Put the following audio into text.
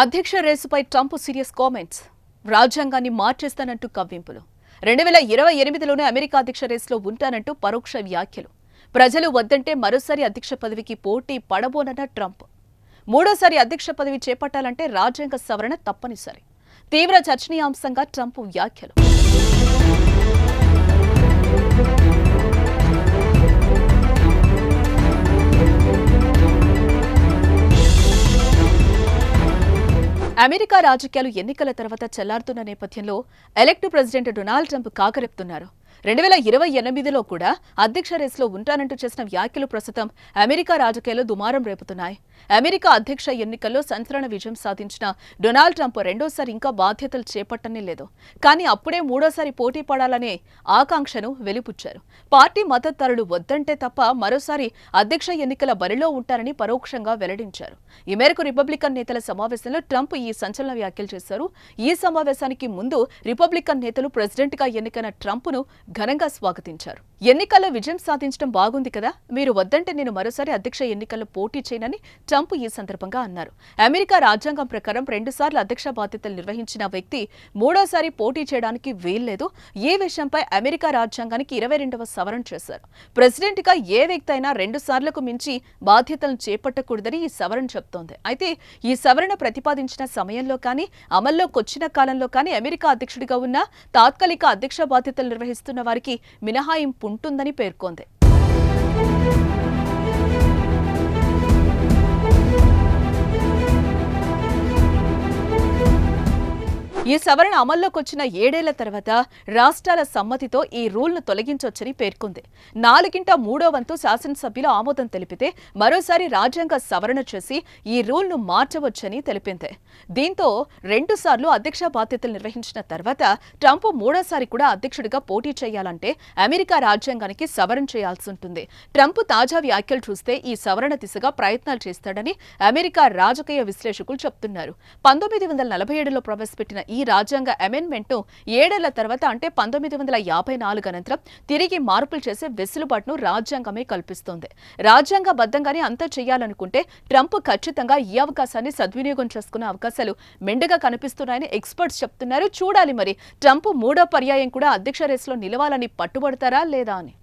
అధ్యక్ష రేసుపై Trump serious comments. రాజ్యాంగాన్ని మార్చేస్తానంటూ కవ్వింపులు. 2028లోనే America అధ్యక్ష రేసులో ఉంటానంటూ పరోక్ష వ్యాఖ్యలు. ప్రజలు వద్దంటే మరోసారి అధ్యక్ష పదవికి పోటీ పడబోనన్న ట్రంప్. మూడోసారి అధ్యక్ష పదవి చేపట్టాలంటే రాజ్యాంగ సవరణ తప్పనిసరి. తీవ్ర చర్చనీయాంశంగా ట్రంప్ వ్యాఖ్యలు. అమెరికా రాజకీయాలు ఎన్నికల తర్వాత చెల్లారుతున్న నేపథ్యంలో ఎలెక్ట్ ప్రెసిడెంట్ డొనాల్డ్ ట్రంప్ కాకరెప్తున్నారు. 2028లో కూడా అధ్యక్ష రేసులో ఉంటానంటూ చేసిన వ్యాఖ్యలు ప్రస్తుతం అమెరికా రాజకీయాల్లో దుమారం రేపుతున్నాయి. అమెరికా అధ్యక్ష ఎన్నికల్లో సంచలన విజయం సాధించిన డొనాల్డ్ ట్రంప్ రెండోసారి ఇంకా బాధ్యతలు చేపట్టనే లేదు. కానీ అప్పుడే మూడోసారి పోటీ పడాలనే ఆకాంక్షను వెలిపుచ్చారు. పార్టీ మద్దతుదారులు వద్దంటే తప్ప మరోసారి అధ్యక్ష ఎన్నికల బరిలో ఉంటారని పరోక్షంగా వెల్లడించారు. ఈ మేరకు రిపబ్లికన్ నేతల సమావేశంలో ట్రంప్ ఈ సంచలన వ్యాఖ్యలు చేశారు. ఈ సమావేశానికి ముందు రిపబ్లికన్ నేతలు ప్రెసిడెంట్ గా ఎన్నికైన ట్రంప్ ను ఘనంగా స్వాగతించారు. ఎన్నికల్లో విజయం సాధించడం బాగుంది కదా, మీరు వద్దంటే నేను మరోసారి అధ్యక్ష ఎన్నికల్లో పోటీ చేయనని ట్రంప్ ఈ సందర్భంగా అన్నారు. అమెరికా రాజ్యాంగం ప్రకారం 2 సార్లు అధ్యక్ష బాధ్యతలు నిర్వహించిన వ్యక్తి మూడోసారి పోటీ చేయడానికి వీల్లేదు. ఈ విషయంపై అమెరికా రాజ్యాంగానికి 22వ సవరణ చేశారు. ప్రెసిడెంట్ గా ఏ వ్యక్తి అయినా 2 సార్లకు మించి బాధ్యతలను చేపట్టకూడదని ఈ సవరణ చెబుతోంది. అయితే ఈ సవరణ ప్రతిపాదించిన సమయంలో కానీ అమల్లోకొచ్చిన కాలంలో కానీ అమెరికా అధ్యక్షుడిగా ఉన్న తాత్కాలిక అధ్యక్ష బాధ్యతలు నిర్వహిస్తున్న వారికి మినహాయింపు ఉంటుందని పేర్కొంది. ఈ సవరణ అమల్లోకి వచ్చిన 7 ఏళ్ల తర్వాత రాష్ట్రాల సమ్మతితో ఈ రూల్ను తొలగించొచ్చని పేర్కొంది. 4/3 వంతు శాసనసభ్యుల ఆమోదం తెలిపితే మరోసారి రాజ్యాంగ సవరణ చేసి ఈ రూల్ను మార్చవచ్చని తెలిపింది. దీంతో 2 సార్లు అధ్యక్ష బాధ్యతలు నిర్వహించిన తర్వాత ట్రంప్ మూడోసారి కూడా అధ్యక్షుడిగా పోటీ చేయాలంటే అమెరికా రాజ్యాంగానికి సవరణ చేయాల్సి ఉంటుంది. ట్రంప్ తాజా వ్యాఖ్యలు చూస్తే ఈ సవరణ దిశగా ప్రయత్నాలు చేస్తాడని అమెరికా రాజకీయ విశ్లేషకులు చెబుతున్నారు. 1947లో ప్రవేశపెట్టిన ఈ రాజ్యాంగ అమెండ్మెంట్ ను 7 ఏళ్ల తర్వాత అంటే 1954 అనంతరం తిరిగి మార్పులు చేసే వెసులుబాటును రాజ్యాంగమే కల్పిస్తోంది. రాజ్యాంగబద్ధంగానే అంతా చేయాలనుకుంటే ట్రంప్ ఖచ్చితంగా ఈ అవకాశాన్ని సద్వినియోగం చేసుకునే అవకాశాలు మెండుగా కనిపిస్తున్నాయని ఎక్స్పర్ట్స్ చెప్తున్నారు. చూడాలి మరి ట్రంప్ మూడో పర్యాయం కూడా అధ్యక్ష రేసులో నిలవాలని పట్టుబడతారా లేదా అని.